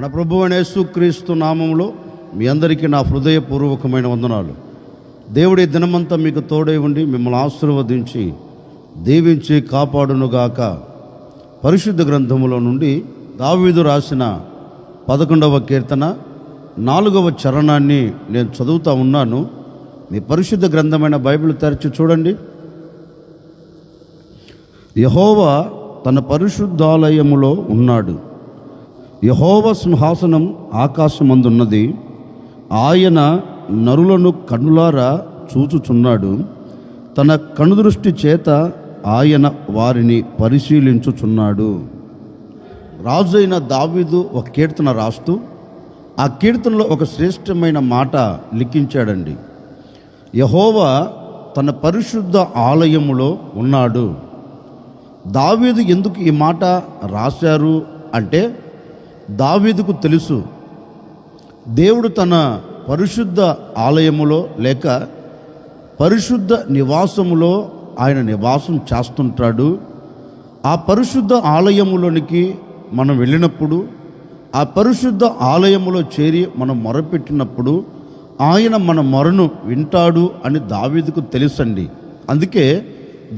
మన ప్రభువు అయిన యేసుక్రీస్తు నామములో మీ అందరికీ నా హృదయపూర్వకమైన వందనాలు. దేవుడి దినమంతా మీకు తోడై ఉండి మిమ్మల్ని ఆశీర్వదించి దీవించి కాపాడునుగాక. పరిశుద్ధ గ్రంథములో నుండి దావీదు రాసిన 11వ కీర్తన 4వ చరణాన్ని నేను చదువుతూ ఉన్నాను. మీ పరిశుద్ధ గ్రంథమైన బైబిల్ తెరచి చూడండి. యెహోవా తన పరిశుద్ధాలయములో ఉన్నాడు. యెహోవా సింహాసనం ఆకాశమందున్నది. ఆయన నరులను కన్నులారా చూచుచున్నాడు. తన కనుదృష్టి చేత ఆయన వారిని పరిశీలించుచున్నాడు. రాజు అయిన దావీదు ఒక కీర్తన రాస్తూ ఆ కీర్తనలో ఒక శ్రేష్టమైన మాట లిఖించాడండి. యెహోవా తన పరిశుద్ధ ఆలయములో ఉన్నాడు. దావీదు ఎందుకు ఈ మాట రాశారు అంటే, దావీదుకు తెలుసు దేవుడు తన పరిశుద్ధ ఆలయములో లేక పరిశుద్ధ నివాసములో ఆయన నివాసం చేస్తుంటాడు. ఆ పరిశుద్ధ ఆలయములోనికి మనం వెళ్ళినప్పుడు, ఆ పరిశుద్ధ ఆలయములో చేరి మనం మొరపెట్టినప్పుడు ఆయన మన మొరను వింటాడు అని దావీదుకు తెలుసండి. అందుకే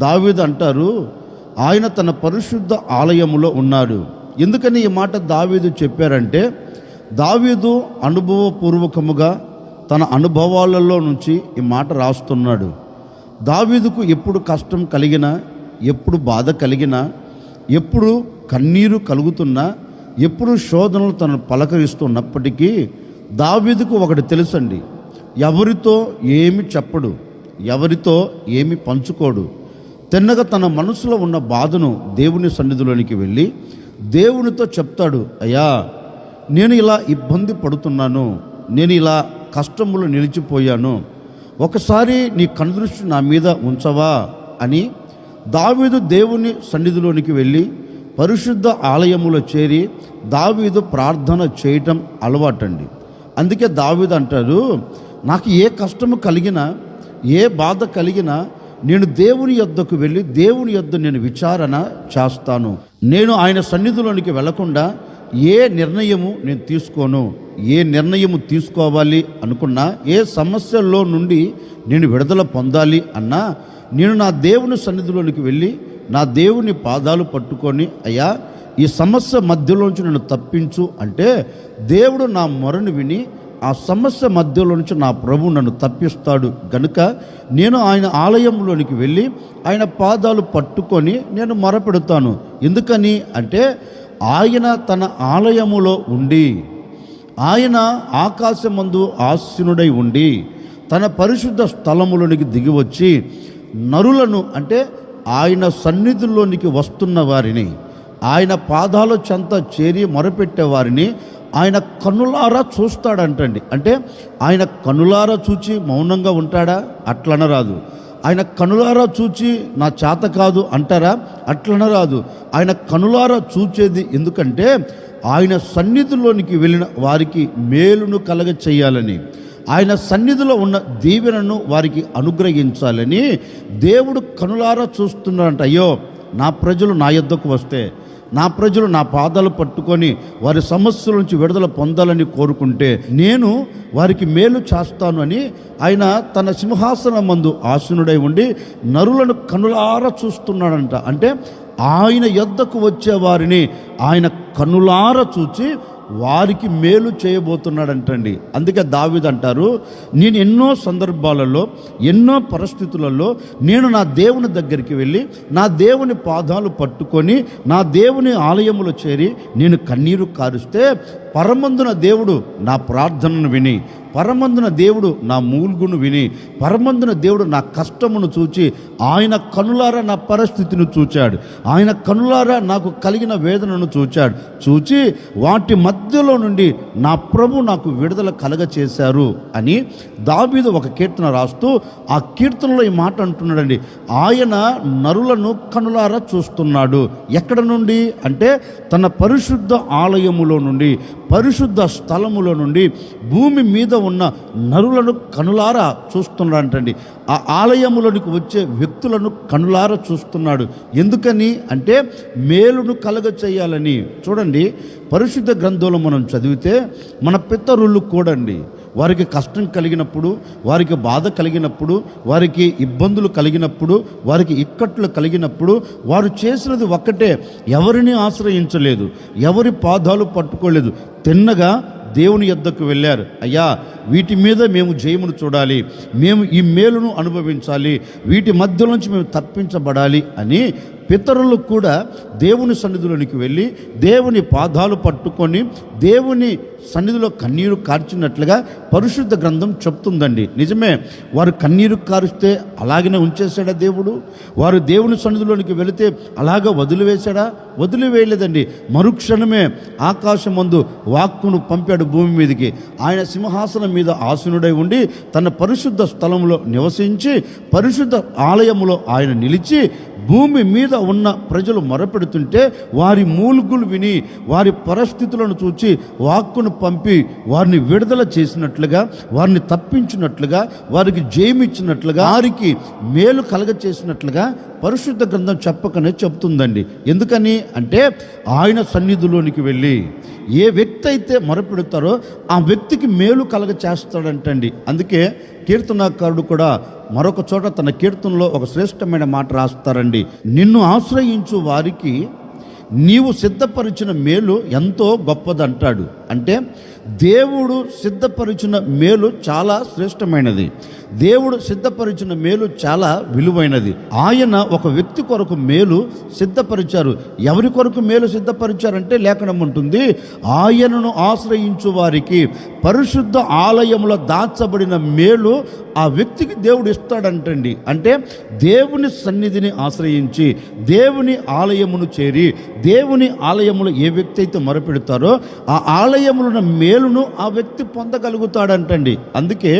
దావీదు అంటారు, ఆయన తన పరిశుద్ధ ఆలయములో ఉన్నాడు. ఎందుకని ఈ మాట దావీదు చెప్పారంటే, దావీదు అనుభవపూర్వకముగా తన అనుభవాలలో నుంచి ఈ మాట రాస్తున్నాడు. దావీదుకు ఎప్పుడు కష్టం కలిగినా, ఎప్పుడు బాధ కలిగినా, ఎప్పుడు కన్నీరు కలుగుతున్నా, ఎప్పుడు శోధనలు తనను పలకరిస్తున్నప్పటికీ దావీదుకు ఒకటి తెలుసండి, ఎవరితో ఏమి చెప్పడు, ఎవరితో ఏమి పంచుకోడు. తిన్నగా తన మనసులో ఉన్న బాధను దేవుని సన్నిధిలోనికి వెళ్ళి దేవునితో చెప్తాడు, అయ్యా నేను ఇలా ఇబ్బంది పడుతున్నాను, నేను ఇలా కష్టములు నిలిచిపోయాను, ఒకసారి నీ కనుదృష్టి నా మీద ఉంచవా అని దావీదు దేవుని సన్నిధిలోనికి వెళ్ళి పరిశుద్ధ ఆలయములో చేరి దావీదు ప్రార్థన చేయటం అలవాటండి. అందుకే దావీదు అంటారు, నాకు ఏ కష్టము కలిగినా, ఏ బాధ కలిగినా నేను దేవుని యొద్దకు వెళ్ళి దేవుని యొద్ద నేను విచారణ చేస్తాను. నేను ఆయన సన్నిధిలోనికి వెళ్లకుండా ఏ నిర్ణయము నేను తీసుకోను. ఏ నిర్ణయము తీసుకోవాలి అనుకున్నా, ఏ సమస్యల్లో నుండి నేను విడుదల పొందాలి అన్నా, నేను నా దేవుని సన్నిధిలోనికి వెళ్ళి నా దేవుని పాదాలు పట్టుకొని, అయ్యా ఈ సమస్య మధ్యలోంచి నన్ను తప్పించు అంటే దేవుడు నా మొరను విని ఆ సమస్య మధ్యలో నుంచి నా ప్రభు నన్ను తప్పిస్తాడు. గనుక నేను ఆయన ఆలయంలోనికి వెళ్ళి ఆయన పాదాలు పట్టుకొని నేను మొరపెడతాను. ఎందుకని అంటే, ఆయన తన ఆలయములో ఉండి, ఆయన ఆకాశమందు ఆసీనుడై ఉండి తన పరిశుద్ధ స్థలములోనికి దిగివచ్చి నరులను అంటే ఆయన సన్నిధిలోనికి వస్తున్న వారిని, ఆయన పాదాల చెంత చేరి మొరపెట్టే వారిని ఆయన కన్నులారా చూస్తాడంటండి. అంటే ఆయన కన్నులారా చూచి మౌనంగా ఉంటాడా? అట్లనరాదు. ఆయన కనులారా చూచి నా చేత కాదు అంటారా? అట్లనరాదు. ఆయన కనులారా చూచేది ఎందుకంటే ఆయన సన్నిధిలోనికి వెళ్ళిన వారికి మేలును కలగ చేయాలని, ఆయన సన్నిధిలో ఉన్న దీవెనను వారికి అనుగ్రహించాలని దేవుడు కనులారా చూస్తున్నాడంట. అయ్యో నా ప్రజలు నా యొద్దకు వస్తే, నా ప్రజలు నా పాదాలు పట్టుకొని వారి సమస్యల నుంచి విడుదల పొందాలని కోరుకుంటే నేను వారికి మేలు చేస్తాను అని ఆయన తన సింహాసనమందు ఆసీనుడై ఉండి నరులను కనులారా చూస్తున్నాడంట. అంటే ఆయన యొద్దకు వచ్చే వారిని ఆయన కనులారా చూచి వారికి మేలు చేయబోతున్నాడంటండి. అందుకే దావీదు అంటారు, నేను ఎన్నో సందర్భాలలో, ఎన్నో పరిస్థితులలో నేను నా దేవుని దగ్గరికి వెళ్ళి నా దేవుని పాదాలు పట్టుకొని నా దేవుని ఆలయములో చేరి నేను కన్నీరు కారుస్తే పరమందున దేవుడు నా ప్రార్థనను విని, పరమందున దేవుడు నా మూల్గును విని, పరమందున దేవుడు నా కష్టమును చూచి ఆయన కనులారా నా పరిస్థితిని చూచాడు. ఆయన కనులారా నాకు కలిగిన వేదనను చూచాడు. చూచి వాటి మధ్యలో నుండి నా ప్రభు నాకు విడుదల కలగ చేశారు అని దావీదు ఒక కీర్తన రాస్తూ ఆ కీర్తనలో ఈ మాట అంటున్నాడండి, ఆయన నరులను కనులారా చూస్తున్నాడు. ఎక్కడ నుండి అంటే తన పరిశుద్ధ ఆలయములో నుండి, పరిశుద్ధ స్థలములో నుండి భూమి మీద ఉన్న నరులను కనులారా చూస్తున్నాడంటండి. ఆ ఆలయములోనికి వచ్చే వ్యక్తులను కనులారా చూస్తున్నాడు. ఎందుకని అంటే మేలును కలగ చేయాలని. చూడండి, పరిశుద్ధ గ్రంథంలో మనం చదివితే మన పితరులు కూడండి, వారికి కష్టం కలిగినప్పుడు, వారికి బాధ కలిగినప్పుడు, వారికి ఇబ్బందులు కలిగినప్పుడు, వారికి ఇక్కట్లు కలిగినప్పుడు వారు చేసినది ఒక్కటే, ఎవరిని ఆశ్రయించలేదు, ఎవరి పాదాలు పట్టుకోలేదు. తిన్నగా దేవుని యొద్దకు వెళ్ళారు. అయ్యా, వీటి మీద మేము జయమును చూడాలి, మేము ఈ మేలును అనుభవించాలి, వీటి మధ్య నుంచి మేము తప్పించబడాలి అని పితరులు కూడా దేవుని సన్నిధిలోనికి వెళ్ళి దేవుని పాదాలు పట్టుకొని దేవుని సన్నిధిలో కన్నీరు కార్చినట్లుగా పరిశుద్ధ గ్రంథం చెప్తుందండి. నిజమే, వారు కన్నీరు కారుస్తే అలాగనే ఉంచేశాడా దేవుడు? వారు దేవుని సన్నిధిలోనికి వెళితే అలాగా వదిలివేశాడా? వదిలివేయలేదండి. మరుక్షణమే ఆకాశమందు వాక్కును పంపాడు భూమి మీదకి. ఆయన సింహాసనం మీద ఆసీనుడై ఉండి తన పరిశుద్ధ స్థలంలో నివసించి పరిశుద్ధ ఆలయములో ఆయన నిలిచి భూమి మీద ఉన్న ప్రజలు మొరపెడుతుంటే వారి మూలుగులు విని వారి పరిస్థితులను చూచి వాక్కును పంపి వారిని విడుదల చేసినట్లుగా, వారిని తప్పించినట్లుగా, వారికి జయమిచ్చినట్లుగా, వారికి మేలు కలగ చేసినట్లుగా పరిశుద్ధ గ్రంథం చెప్పకనే చెప్తుందండి. ఎందుకని అంటే ఆయన సన్నిధిలోనికి వెళ్ళి ఏ వ్యక్తి అయితే మొరపెడతారో ఆ వ్యక్తికి మేలు కలగ చేస్తాడంటండి. అందుకే కీర్తనాకారుడు కూడా మరొక చోట తన కీర్తనలో ఒక శ్రేష్టమైన మాట రాస్తారండి. నిన్ను ఆశ్రయించు వారికి నీవు సిద్ధపరిచిన మేలు ఎంతో గొప్పదంటాడు. అంటే దేవుడు సిద్ధపరిచిన మేలు చాలా శ్రేష్టమైనది, దేవుడు సిద్ధపరిచిన మేలు చాలా విలువైనది. ఆయన ఒక వ్యక్తి కొరకు మేలు సిద్ధపరిచారు. ఎవరి కొరకు మేలు సిద్ధపరిచారంటే లేఖనం ఉంటుంది, ఆయనను ఆశ్రయించు వారికి పరిశుద్ధ ఆలయములో దాచబడిన మేలు ఆ వ్యక్తికి దేవుడు ఇస్తాడంటండి. అంటే దేవుని సన్నిధిని ఆశ్రయించి దేవుని ఆలయమును చేరి దేవుని ఆలయములో ఏ వ్యక్తి అయితే మొరపెడతారో ఆ ఆలయములో మేలును ఆ వ్యక్తి పొందగలుగుతాడంటండి. అందుకే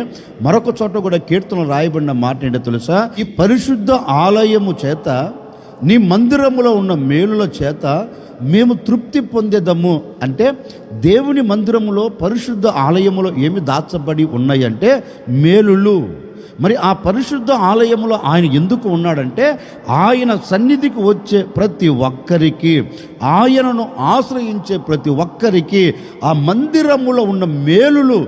మరొక చోట కూడా కీర్తనలు రాయబడిన మాట ఏంటో తెలుసా? ఈ పరిశుద్ధ ఆలయము చేత, నీ మందిరములో ఉన్న మేలుల చేత మేము తృప్తి పొందేదము. అంటే దేవుని మందిరములో పరిశుద్ధ ఆలయములో ఏమి దాచబడి ఉన్నాయంటే మేలులు. మరి ఆ పరిశుద్ధ ఆలయంలో ఆయన ఎందుకు ఉన్నాడంటే ఆయన సన్నిధికి వచ్చే ప్రతి ఒక్కరికి, ఆయనను ఆశ్రయించే ప్రతి ఒక్కరికి ఆ మందిరములో ఉన్న మేలులు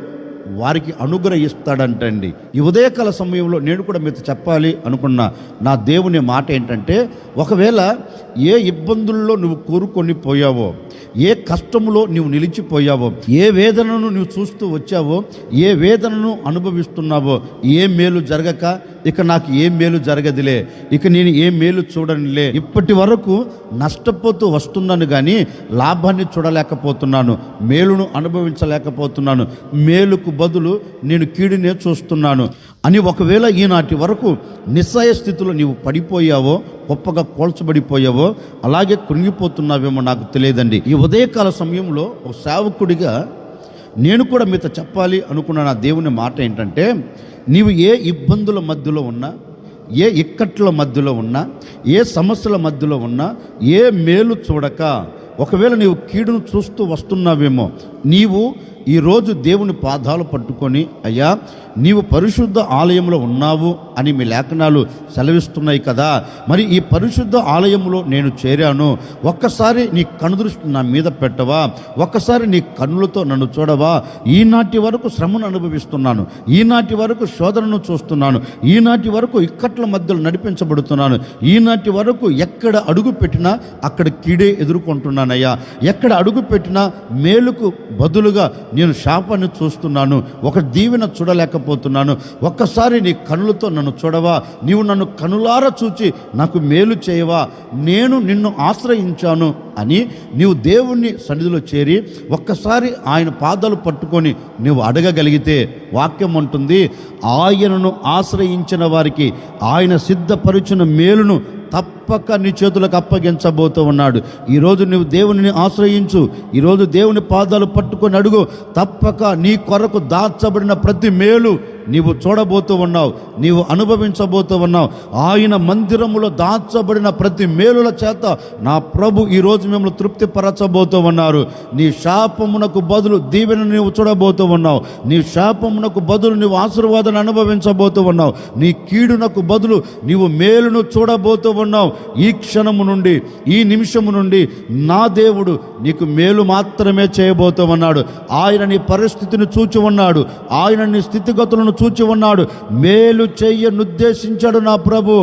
వారికి అనుగ్రహిస్తాడంటండి. ఈ ఉదయకాల సమయంలో నేను కూడా మీతో చెప్పాలి అనుకున్న నా దేవుని మాట ఏంటంటే, ఒకవేళ ఏ ఇబ్బందుల్లో నువ్వు కూరుకొని పోయావో, ఏ కష్టములో నువ్వు నిలిచిపోయావో, ఏ వేదనను నువ్వు చూస్తూ వచ్చావో, ఏ వేదనను అనుభవిస్తున్నావో, ఏ మేలు జరగక ఇక నాకు ఏ మేలు జరగదులే, ఇక నేను ఏ మేలు చూడనులే, ఇప్పటి వరకు నష్టపోతూ వస్తున్నాను కానీ లాభాన్ని చూడలేకపోతున్నాను, మేలును అనుభవించలేకపోతున్నాను, మేలుకు బదులు నేను కీడునే చూస్తున్నాను అని ఒకవేళ ఈనాటి వరకు నిస్సహాయ స్థితిలో నీవు పడిపోయావో, గొప్పగా కోల్చబడిపోయావో, అలాగే కృంగిపోతున్నావేమో నాకు తెలియదండి. ఈ ఉదయకాల సమయంలో ఒక సేవకుడిగా నేను కూడా మీతో చెప్పాలి అనుకున్న నా దేవుని మాట ఏంటంటే, నీవు ఏ ఇబ్బందుల మధ్యలో ఉన్నా, ఏ ఇక్కట్ల మధ్యలో ఉన్నా, ఏ సమస్యల మధ్యలో ఉన్నా, ఏ మేలు చూడక ఒకవేళ నీవు కీడును చూస్తూ వస్తున్నావేమో, నీవు ఈరోజు దేవుని పాదాలు పట్టుకొని, అయ్యా నీవు పరిశుద్ధ ఆలయంలో ఉన్నావు అని మీ లేఖనాలు సెలవిస్తున్నాయి కదా, మరి ఈ పరిశుద్ధ ఆలయంలో నేను చేరాను, ఒక్కసారి నీ కనుదృష్టి నా మీద పెట్టవా, ఒక్కసారి నీ కన్నులతో నన్ను చూడవా, ఈనాటి వరకు శ్రమను అనుభవిస్తున్నాను, ఈనాటి వరకు శోధనను చూస్తున్నాను, ఈనాటి వరకు ఇక్కట్ల మధ్యలో నడిపించబడుతున్నాను, ఈనాటి వరకు ఎక్కడ అడుగు పెట్టినా అక్కడ కీడే ఎదుర్కొంటున్నానయ్యా, ఎక్కడ అడుగు పెట్టినా మేలుకు బదులుగా నేను శాపాన్ని చూస్తున్నాను, ఒక దీవెన చూడలేకపోతున్నాను, ఒక్కసారి నీ కనులతో నన్ను చూడవా, నీవు నన్ను కనులారా చూచి నాకు మేలు చేయవా, నేను నిన్ను ఆశ్రయించాను అని నీవు దేవుణ్ణి సన్నిధిలో చేరి ఒక్కసారి ఆయన పాదాలు పట్టుకొని నువ్వు అడగగలిగితే వాక్యం అంటుంది, ఆయనను ఆశ్రయించిన వారికి ఆయన సిద్ధపరిచిన మేలును తప్పక నీ చేతులకు అప్పగించబోతూ ఉన్నాడు. ఈరోజు నువ్వు దేవుని ఆశ్రయించు, ఈరోజు దేవుని పాదాలు పట్టుకొని అడుగు, తప్పక నీ కొరకు దాచబడిన ప్రతి మేలు నీవు చూడబోతూ ఉన్నావు, నీవు అనుభవించబోతూ ఉన్నావు. ఆయన మందిరములో దాచబడిన ప్రతి మేలుల చేత నా ప్రభు ఈరోజు మిమ్మల్ని తృప్తిపరచబోతూ ఉన్నారు. నీ శాపమునకు బదులు దీవెన నీవు చూడబోతూ ఉన్నావు. నీ శాపమునకు బదులు నీవు ఆశీర్వాదాన్ని అనుభవించబోతూ ఉన్నావు. నీ కీడునకు బదులు నీవు మేలును చూడబోతూ ఉన్నావు. ఈ క్షణము నుండి, ఈ నిమిషము నుండి నా దేవుడు నీకు మేలు మాత్రమే చేయబోతూ ఉన్నాడు. ఆయన నీ పరిస్థితిని చూచి ఉన్నాడు. ఆయన నీ స్థితిగతులను చూచి ఉన్నాడు. మేలు చేయనుద్దేశించాడు నా ప్రభు.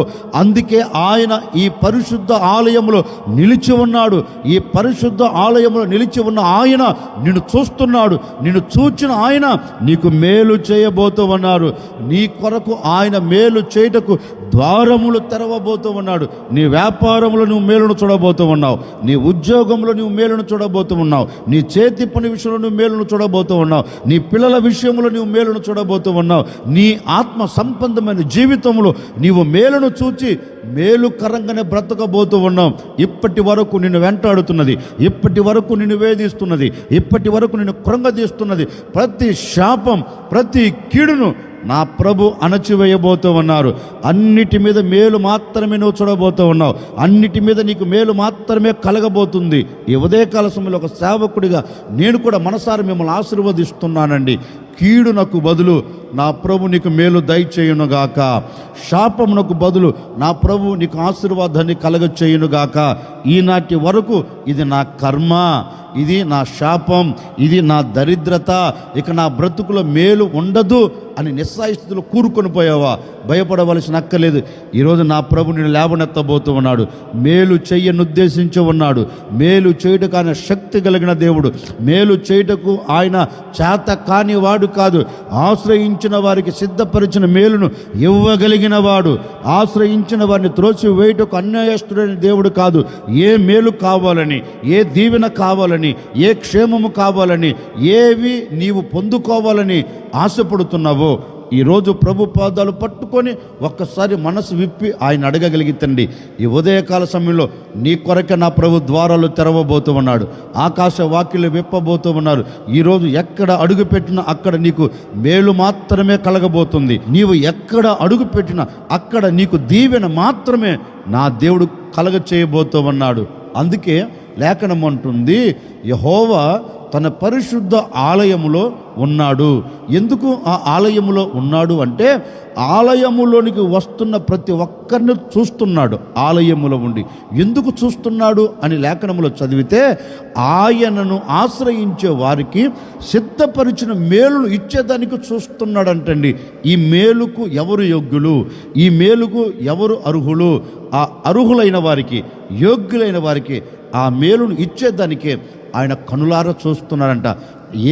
అందుకే ఆయన ఈ పరిశుద్ధ ఆలయములో నిలిచి ఉన్నాడు. ఈ పరిశుద్ధ ఆలయములో నిలిచి ఉన్న ఆయన నిన్ను చూస్తున్నాడు. నిన్ను చూచిన ఆయన నీకు మేలు చేయబోతూ ఉన్నారు. నీ కొరకు ఆయన మేలు చేయుటకు ద్వారములు తెరవబోతూ ఉన్నాడు. నీ వ్యాపారంలో నువ్వు మేలును చూడబోతూ ఉన్నావు. నీ ఉద్యోగంలో నువ్వు మేలును చూడబోతూ ఉన్నావు. నీ చేతి పని విషయంలో నువ్వు మేలును చూడబోతూ ఉన్నావు. నీ పిల్లల విషయంలో నువ్వు మేలును చూడబోతూ ఉన్నావు. నీ ఆత్మ సంబంధమైన జీవితంలో నీవు మేలును చూచి మేలుకరంగానే బ్రతకబోతూ ఉన్నావు. ఇప్పటి వరకు నిన్ను వెంటాడుతున్నది, ఇప్పటి వరకు నిన్ను వేధిస్తున్నది, ఇప్పటి వరకు నిన్ను కృంగదీస్తున్నది ప్రతి శాపం, ప్రతి కీడును నా ప్రభు అణచివేయబోతూ ఉన్నారు. అన్నిటి మీద మేలు మాత్రమే నువ్వు చూడబోతూ ఉన్నావు. అన్నిటి మీద నీకు మేలు మాత్రమే కలగబోతుంది. ఈ ఉదయకాల సమయంలో ఒక సేవకుడిగా నేను కూడా మనసారి మిమ్మల్ని ఆశీర్వదిస్తున్నానండి. కీడునకు బదులు నా ప్రభు నీకు మేలు దయచేయునుగాక. శాపమునకు బదులు నా ప్రభు నీకు ఆశీర్వాదాన్ని కలగచేయునుగాక. ఈనాటి వరకు ఇది నా కర్మ, ఇది నా శాపం, ఇది నా దరిద్రత, ఇక నా బ్రతుకులో మేలు ఉండదు అని నిస్సాయిస్థితిలో కూరుకొని పోయావా? భయపడవలసిన అక్కర్లేదు. ఈరోజు నా ప్రభు నిన్ను లేవనెత్తబోతూ ఉన్నాడు. మేలు చెయ్యనుద్దేశించి ఉన్నాడు. మేలు చేయుటకు ఆయన శక్తి కలిగిన దేవుడు. మేలు చేయుటకు ఆయన చేత కాని వాడు కాదు. ఆశ్రయించిన వారికి సిద్ధపరిచిన మేలును ఇవ్వగలిగిన వాడు. ఆశ్రయించిన వారిని త్రోసి వేయుటకు అన్యాయస్తుడైన దేవుడు కాదు. ఏ మేలు కావాలని, ఏ దీవెన కావాలని, ఏ క్షేమము కావాలని, ఏవి నీవు పొందుకోవాలని ఆశపడుతున్నావో ఈరోజు ప్రభు పాదాలు పట్టుకొని ఒక్కసారి మనసు విప్పి ఆయన అడగగలిగితండి. ఈ ఉదయకాల సమయంలో నీ కొరకే నా ప్రభు ద్వారాలు తెరవబోతూ ఉన్నాడు. ఆకాశ వాకిలు విప్పబోతూ ఉన్నారు. ఈరోజు ఎక్కడ అడుగు పెట్టినా అక్కడ నీకు మేలు మాత్రమే కలగబోతుంది. నీవు ఎక్కడ అడుగు పెట్టినా అక్కడ నీకు దీవెన మాత్రమే నా దేవుడు కలగ చేయబోతూ ఉన్నాడు. అందుకే లేఖనం అంటుంది, యెహోవా తన పరిశుద్ధ ఆలయములో ఉన్నాడు. ఎందుకు ఆ ఆలయములో ఉన్నాడు అంటే, ఆలయములోనికి వస్తున్న ప్రతి ఒక్కరిని చూస్తున్నాడు. ఆలయములో ఉండి ఎందుకు చూస్తున్నాడు అని లేఖనములో చదివితే, ఆయనను ఆశ్రయించే వారికి సిద్ధపరిచిన మేలును ఇచ్చేదానికి చూస్తున్నాడంటండి. ఈ మేలుకు ఎవరు యోగ్యులు? ఈ మేలుకు ఎవరు అర్హులు? ఆ అర్హులైన వారికి, యోగ్యులైన వారికి ఆ మేలును ఇచ్చేదానికే ఆయన కనులారా చూస్తున్నాడంట.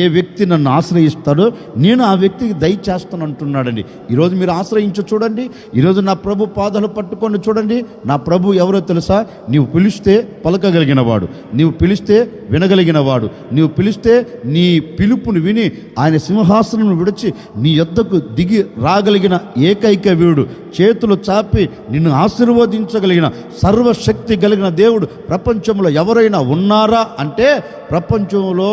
ఏ వ్యక్తి నన్ను ఆశ్రయిస్తాడో నేను ఆ వ్యక్తికి దయచేస్తాను అంటున్నాడండి. ఈరోజు మీరు ఆశ్రయించి చూడండి. ఈరోజు నా ప్రభు పాదాలు పట్టుకొని చూడండి. నా ప్రభు ఎవరో తెలుసా? నీవు పిలిస్తే పలకగలిగిన వాడు, నీవు పిలిస్తే వినగలిగిన వాడు, నీవు పిలిస్తే నీ పిలుపుని విని ఆయన సింహాసనం విడిచి నీ యొద్దకు దిగి రాగలిగిన ఏకైక వీరుడు, చేతులు చాపి నిన్ను ఆశీర్వదించగలిగిన సర్వశక్తి కలిగిన దేవుడు ప్రపంచంలో ఎవరైనా ఉన్నారా అంటే, ప్రపంచంలో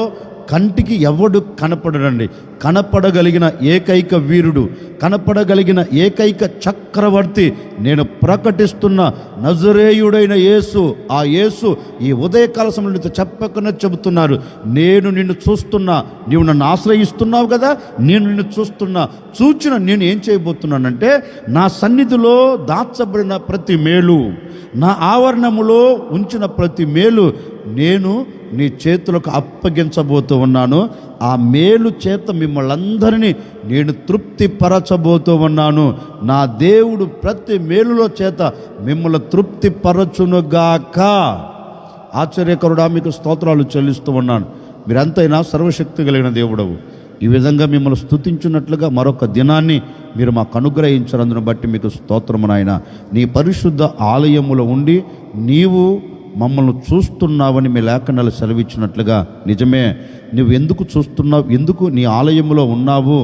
కంటికి ఎవడు కనపడడండి. కనపడగలిగిన ఏకైక వీరుడు, కనపడగలిగిన ఏకైక చక్రవర్తి నేను ప్రకటిస్తున్న నజరేయుడైన యేసు. ఆ యేసు ఈ ఉదయకాల సమయంలో చెప్పకనే చెబుతున్నారు, నేను నిన్ను చూస్తున్నా, నీవు నన్ను ఆశ్రయిస్తున్నావు కదా, నేను నిన్ను చూస్తున్నా. చూచిన నేను ఏం చేయబోతున్నానంటే, నా సన్నిధిలో దాచబడిన ప్రతి మేలు, నా ఆవరణములో ఉంచిన ప్రతి మేలు నేను నీ చేతులకు అప్పగించబోతూ ఉన్నాను. ఆ మేలు చేత మిమ్మల్ని అందరినీ నేను తృప్తిపరచబోతూ ఉన్నాను. నా దేవుడు ప్రతి మేలులో చేత మిమ్మల్ని తృప్తిపరచునుగాక. ఆశ్చర్యకరుడా, మీకు స్తోత్రాలు చెల్లిస్తూ ఉన్నాను. మీరంతైనా సర్వశక్తి కలిగిన దేవుడవు. ఈ విధంగా మిమ్మల్ని స్తుతించున్నట్లుగా మరొక దినాన్ని మీరు మాకు అనుగ్రహించినందును బట్టి మీకు స్తోత్రము నాయన. నీ పరిశుద్ధ ఆలయములో ఉండి నీవు మమ్మల్ని చూస్తున్నావని మీ లేఖనాలు సెలవిచ్చినట్లుగా నిజమే. నువ్వు ఎందుకు చూస్తున్నావు, ఎందుకు నీ ఆలయంలో ఉన్నావు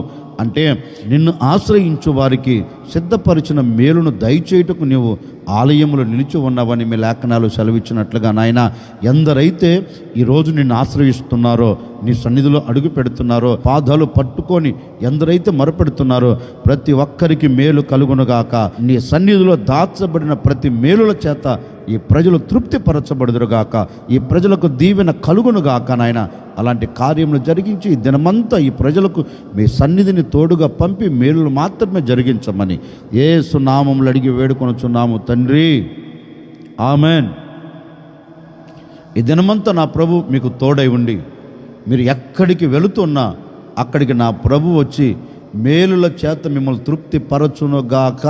అంటే నిన్ను ఆశ్రయించు వారికి సిద్ధపరిచిన మేలును దయచేయుటకు నీవు ఆలయములో నిలిచి ఉన్నావని మీ లేఖనాలు సెలవిచ్చినట్లుగా నాయన, ఎందరైతే ఈరోజు నిన్ను ఆశ్రయిస్తున్నారో, నీ సన్నిధిలో అడుగు పెడుతున్నారో, పాదాలు పట్టుకొని ఎందరైతే మొరపెడుతున్నారో ప్రతి ఒక్కరికి మేలు కలుగునుగాక. నీ సన్నిధిలో దాచబడిన ప్రతి మేలుల చేత ఈ ప్రజలు తృప్తిపరచబడుదురుగాక, ఈ ప్రజలకు దీవెన కలుగునుగాక నాయన. అలాంటి కార్యములు జరిగించి ఈ దినమంతా ఈ ప్రజలకు మీ సన్నిధిని తోడుగా పంపి మేలులు మాత్రమే జరిగించమని యేసు నామములో అడిగి వేడుకొనుచున్నాము తండ్రి, ఆమెన్. ఈ దినమంతా నా ప్రభు మీకు తోడై ఉండి మీరు ఎక్కడికి వెళుతున్నా అక్కడికి నా ప్రభు వచ్చి మేలుల చేత మిమ్మల్ని తృప్తిపరచునుగాక.